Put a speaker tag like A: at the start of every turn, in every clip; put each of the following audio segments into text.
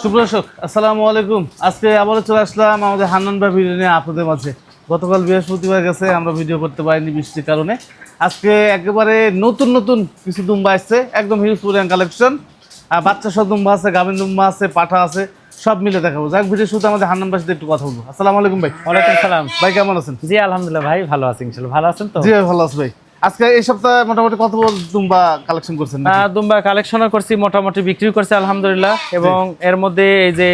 A: সুপ্রদর্শক আসসালামু আলাইকুম। আজকে আবারও চলে আসলাম আমাদের হান্নান ভাই ভিডিও নিয়ে আপনাদের মাঝে। গতকাল বৃহস্পতিবার গেছে, আমরা ভিডিও করতে পারিনি বৃষ্টির কারণে। আজকে একেবারে নতুন নতুন কিছু দুম্বা আসছে, একদম হিউজ পরিমাণ কালেকশন। আর বাচ্চা সব দুম্বা আছে, গাভিন দুম্বা আছে, পাঠা আছে, সব মিলে দেখাবো। যাক, ভিডিও শুরুতে আমাদের হান্নান ভাইয়ের সাথে একটু কথা বলবো। আসসালামু আলাইকুম ভাই।
B: ওয়ালাইকুম সালাম।
A: ভাই কেমন আছেন?
B: জি আলহামদুলিল্লাহ ভাই, ভালো আছি ইনশাআল্লাহ। ভালো আছেন তো?
A: জি ভাই, ভালো আছি ভাই। আজকে এই সপ্তাহে মোটামুটি কত দুম্বা কালেকশন করছেন?
B: দুম্বা কালেকশনও করছি, মোটামুটি বিক্রি করছি আলহামদুলিল্লাহ। এবং এর মধ্যে এই যে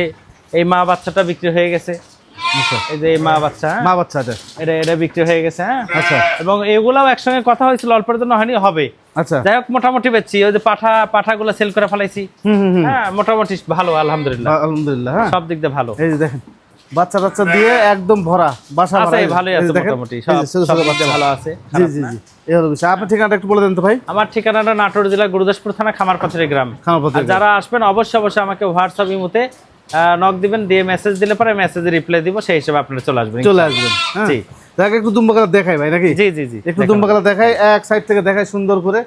B: এই মা বাচ্চাটা বিক্রি হয়ে গেছে।
A: আচ্ছা,
B: এই যে এই মা বাচ্চা,
A: মা বাচ্চাটা
B: এটা বিক্রি হয়ে গেছে। হ্যাঁ
A: আচ্ছা।
B: এবং এগুলাও একসঙ্গে কথা হয়েছিল, অল্পের জন্য হয়নি, হবে।
A: আচ্ছা,
B: যাই হোক মোটামুটি বেচছি। ওই যে পাঠাগুলো সেল করে ফেলাইছি। হ্যাঁ মোটামুটি ভালো আলহামদুলিল্লাহ।
A: আলহামদুলিল্লাহ। হ্যাঁ,
B: সব দিক দিয়ে ভালো।
A: এই যে দেখেন বাচ্চা টাচ্চা দিয়ে একদম ভরা বাসা
B: আছে,
A: ভরা।
B: ভালোই আছে মোটামুটি, সব দিক দিয়ে ভালো আছে।
A: জি জি জি, এই হলো বিষয়। আপনার ঠিকানাটা একটু বলে দেন তো ভাই।
B: আমার ঠিকানাটা নাটোর জেলা গুরুদাসপুর থানা খামারপাথুরে গ্রাম।
A: খামারপাথুরে
B: আর যারা আসবেন অবশ্যই অবশ্যই আমাকে হোয়াটসঅ্যাপ ইমোতে নক দিবেন, দিয়ে মেসেজ দিলে পরে মেসেজে রিপ্লাই দিব, সেই হিসেবে আপনারা চলে আসবেন।
A: চলে আসবেন। হ্যাঁ,
B: জি,
A: দেখে একটু দুম্বা কালার দেখাই ভাই নাকি?
B: জি জি জি,
A: একটু দুম্বা কালার দেখাই, এক সাইড থেকে দেখাই সুন্দর করে।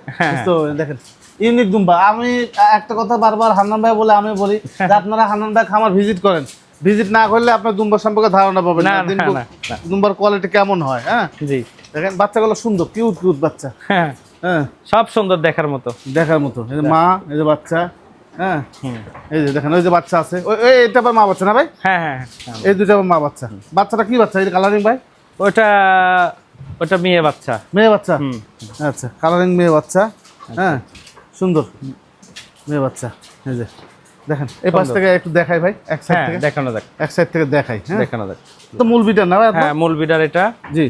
A: তো দেখেন ইউনিক দুম্বা। আমি একটা কথা বারবার হান্নান ভাই বলে আমি বলি যে আপনারা হান্নান ভাই খামার ভিজিট করেন। ভিজিট না করলে আপনার দুম্বা সম্পর্কে ধারণা পাবেন না, দুম্বার কোয়ালিটি কেমন হয়। হ্যাঁ
B: জি,
A: দেখেন বাচ্চাগুলো সুন্দর, কিউট কিউট বাচ্চা।
B: হ্যাঁ
A: হ্যাঁ,
B: সব সুন্দর দেখার মতো,
A: দেখার মতো। এই যে মা, এই যে বাচ্চা। হ্যাঁ, এই যে দেখেন ওই যে বাচ্চা আছে, ওই এটা আবার মা বাচ্চা না ভাই?
B: হ্যাঁ হ্যাঁ,
A: এই দুটো আবার মা বাচ্চা। বাচ্চাটা কি বাচ্চা? এই কালারিং ভাই?
B: ওটা মেয়ে বাচ্চা।
A: মেয়ে বাচ্চা। আচ্ছা, কালারিং মেয়ে বাচ্চা। হ্যাঁ, সুন্দর মেয়ে বাচ্চা। এই যে দেখেন এই পাশ থেকে একটু দেখাই ভাই, এক সাইড থেকে
B: দেখানো যাক,
A: এক সাইড থেকে দেখাই। হ্যাঁ,
B: দেখানো যাক।
A: তো মূল বিটার না ভাই?
B: হ্যাঁ মূল বিডার এটা।
A: জি,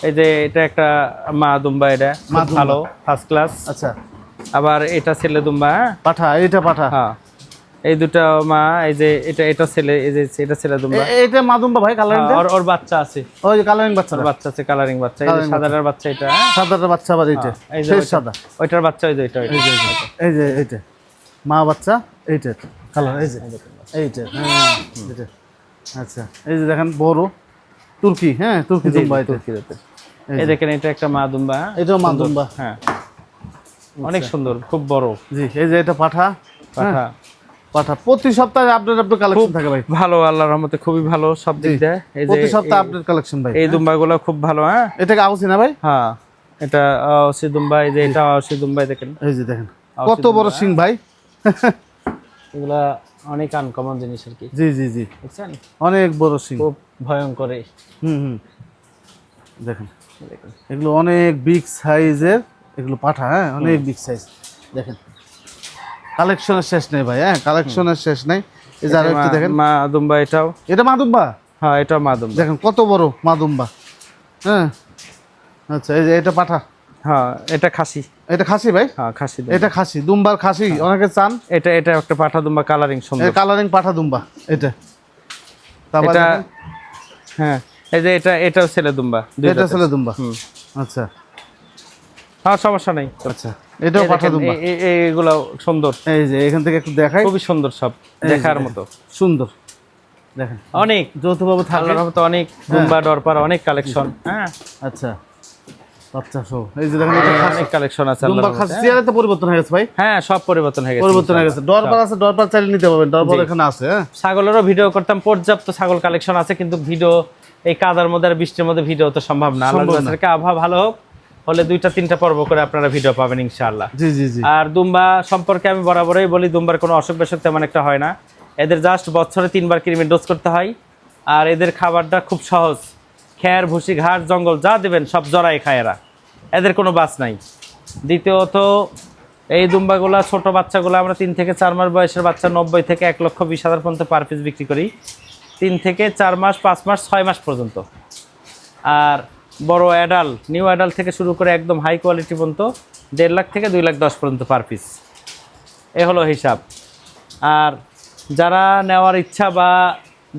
B: এই যে এটা একটা মা দুম্বা, এটা ভালো ফার্স্ট ক্লাস।
A: আচ্ছা।
B: আবার এটা ছেলে দুম্বা।
A: পাঠা, এইটা পাঠা।
B: হ্যাঁ, এই দুটো মা। এই যে এটা ছেলে, এই যে এটা ছেলে দুম্বা।
A: এইটা মা দুম্বা ভাই, কালারিং।
B: ওর বাচ্চা আছে,
A: ওই যে কালারিং বাচ্চা।
B: বাচ্চা আছে, কালারিং বাচ্চা। এই যে সাদাটার বাচ্চা এটা।
A: সাদাটার বাচ্চা আবার এইটা,
B: এই যে
A: শেষ সাদা।
B: ওইটার বাচ্চা, এই যে এটা।
A: এই যে এইটা মা বাচ্চা, এইটা কালার। এই যে এইটা। হ্যাঁ, এইটা। আচ্ছা, এই যে দেখেন বড় তুর্কি। হ্যাঁ, তুর্কি দুম্বা এটা।
B: এই দেখেন এটা একটা মা দুম্বা।
A: এটাও মা দুম্বা।
B: হ্যাঁ, অনেক সুন্দর, খুব বড়।
A: জি, এই যে এটা পাঠা।
B: পাঠা।
A: পাঠা প্রতি সপ্তাহে আপডেট কালেকশন থাকে ভাই।
B: ভালো, আল্লাহর রহমতে খুবই ভালো সব দিক দিয়ে। এই যে
A: প্রতি সপ্তাহে আপডেট কালেকশন ভাই।
B: এই দুম্বাগুলো খুব ভালো। হ্যাঁ,
A: এটা কি আউসি না ভাই?
B: হ্যাঁ, এটা আউসি দুম্বা। এই যে এটা আউসি দুম্বা, দেখেন।
A: এই যে দেখেন কত বড় সিং ভাই।
B: এগুলা অনেক আনকমন জিনিস আর কি।
A: জি জি জি,
B: বুঝছেন,
A: অনেক বড় সিং,
B: খুব ভয়ঙ্কর।
A: দেখেন এগুলো অনেক বিগ সাইজের, এগুলো পাঠা। হ্যাঁ, অনেক বিগ সাইজ। দেখেন কালেকশনের শেষ নেই ভাই। হ্যাঁ, কালেকশনের শেষ নেই। এই যে আরেকটা দেখেন
B: মা দুম্বা, এটাও।
A: এটা মা দুম্বা।
B: হ্যাঁ, এটা মা দুম্বা।
A: দেখেন কত বড় মা দুম্বা। হ্যাঁ, আচ্ছা। এই যে এটা পাঠা।
B: হ্যাঁ, এটা খাসি।
A: এটা খাসি ভাই?
B: হ্যাঁ, খাসি।
A: এটা খাসি দুম্বার খাসি অনেকে চান।
B: এটা একটা পাঠা দুম্বা, কালারিং সুন্দর।
A: কালারিং পাঠা দুম্বা এটা।
B: এটা হ্যাঁ, এই যে এটাও ছেলে দুম্বা।
A: এটা ছেলে দুম্বা। আচ্ছা,
B: হ্যাঁ সমস্যা নেই।
A: আচ্ছা, এটাও পাঠা দুম্বা।
B: এইগুলো সুন্দর।
A: এই যে এখান থেকে একটু দেখাই,
B: খুবই সুন্দর, সব দেখার মতো
A: সুন্দর। দেখেন
B: অনেক
A: যৌথভাবে থাকে।
B: অনেক দুম্বা ডরপার, অনেক কালেকশন। হ্যাঁ,
A: আচ্ছা, বাচ্চা সহ। এই যে দেখেন
B: অনেক কালেকশন আছে।
A: দুম্বার খাসি চেয়ারে তো পরিবর্তন হয়ে গেছে ভাই।
B: হ্যাঁ, সব পরিবর্তন হয়ে গেছে,
A: পরিবর্তন হয়ে গেছে। ডরপার আছে, ডরপার চাইলে নিতে পারবেন। ডরপার এখানে আছে। হ্যাঁ,
B: ছাগলেরও ভিডিও করতাম, পর্যাপ্ত ছাগল কালেকশন আছে, কিন্তু ভিডিও এই কাদার মধ্যে আর বৃষ্টির মধ্যে ভিডিও তো সম্ভব না। আল্লাহর আবহাওয়া ভালো হোক, হলে 2-3টা পর্ব করে আপনারা ভিডিও পাবেন ইনশাআল্লাহ।
A: জি জি জি।
B: আর দুম্বা সম্পর্কে আমি বরাবরই বলি, দুম্বার কোনো অসুখ বিসুখ তেমন একটা হয় না। এদের জাস্ট বছরে 3বার কৃমির ডোজ করতে হয়। আর এদের খাবারটা খুব সহজ, খের ভুসি ঘাস জঙ্গল যা দেবেন সব জরাই খায় এরা, এদের কোনো বাস নাই। দ্বিতীয়ত এই দুম্বাগুলা ছোট বাচ্চাগুলো আমরা 3 থেকে 4 মাস বয়সের বাচ্চা 90 থেকে 1,20,000 পর্যন্ত পার পিস বিক্রি করি। 3 থেকে 4 মাস, 5 মাস, 6 মাস পর্যন্ত। আর বড় অ্যাডাল্ট, নিউ অ্যাডাল্ট থেকে শুরু করে একদম হাই কোয়ালিটি পর্যন্ত 1.5 লাখ থেকে 2 লাখ 10 পর্যন্ত পার পিস। এ হলো হিসাব। আর যারা নেওয়ার ইচ্ছা বা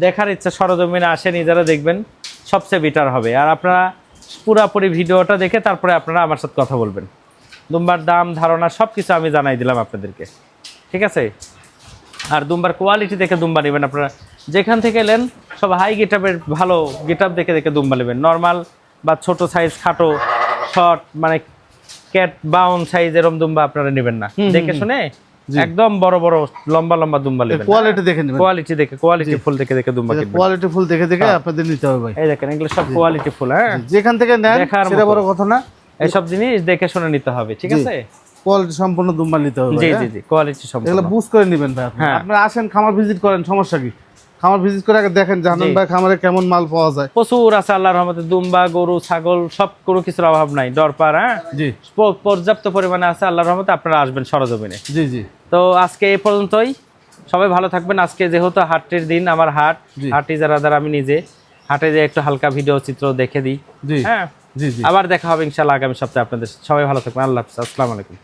B: দেখার ইচ্ছা সরজমিনে আসে, নিজেরা দেখবেন, সবচেয়ে বেটার হবে। আর আপনারা পুরাপুরি ভিডিওটা দেখে তারপরে আপনারা আমার সাথে কথা বলবেন। দুম্বার দাম ধারণা সব কিছু আমি জানাই দিলাম আপনাদেরকে, ঠিক আছে? আর দুম্বার কোয়ালিটি দেখে দুম্বা নেবেন। আপনারা যেখান থেকে এলেন সব হাই গেটআপের, ভালো গেটআপ দেখে দেখে দুম্বা নেবেন। নর্মাল বা ছোট সাইজ, খাটো, শর্ট, মানে ক্যাট বাউন সাইজ এরম দুম্বা আপনারা নেবেন না। দেখে শুনে
A: জি।
B: একদম বড় বড় লম্বা লম্বা দুম্বা নেবেন।
A: কোয়ালিটি দেখে নেবেন,
B: কোয়ালিটি দেখে, কোয়ালিটি ফুল দেখে দেখে দুম্বা কিনবেন।
A: কোয়ালিটি ফুল দেখে দেখে আপনাদের নিতে হবে ভাই।
B: এই দেখেন এগুলো সব কোয়ালিটি ফুল, হ্যাঁ
A: যেখান থেকে নেন
B: দেখার
A: সেটা
B: মতো।
A: বড় কথা না,
B: এইসব জিনিস দেখে শুনে নিতে হবে, ঠিক
A: জি।
B: আছে?
A: কোয়ালিটি সম্পূর্ণ দুম্বা নিতে হবে
B: জি
A: ভাই,
B: জি
A: হ্যাঁ?
B: জি, কোয়ালিটি
A: এগুলো
B: সম্পূর্ণ।
A: বুঝ করে নেবেন ভাই আপনি।
B: হ্যাঁ।
A: আপনারা আসেন খামার ভিজিট করেন, সমস্যা কি? খামার ভিজিট করে আগে দেখেন যে হান্নান
B: জি।
A: ভাই খামারে কেমন মাল পাওয়া যায়।
B: প্রচুর আছে আল্লাহর রহমতে, দুম্বা, গরু, ছাগল সব কোনো কিছুর অভাব নাই। দরপার, হ্যাঁ
A: জি
B: পর্যাপ্ত পরিমাণে আছে আল্লাহর রহমতে। আপনারা আসবেন সরজমিনে।
A: জি জি
B: তো আজকে এই পর্যন্তই, সবাই ভালো থাকবেন। আজকে যেহেতু হাটের দিন, আমার
A: জি।
B: হাটে যারা আমি নিজে হাটে যে একটু হালকা ভিডিও চিত্র দেখে দিই,
A: জি
B: হ্যাঁ।
A: জি জি।
B: আবার দেখা হবে ইনশাআল্লাহ আগামী সপ্তাহে আপনাদের। সবাই ভালো থাকবেন, আল্লাহ হাফেজ, আসসালামু আলাইকুম।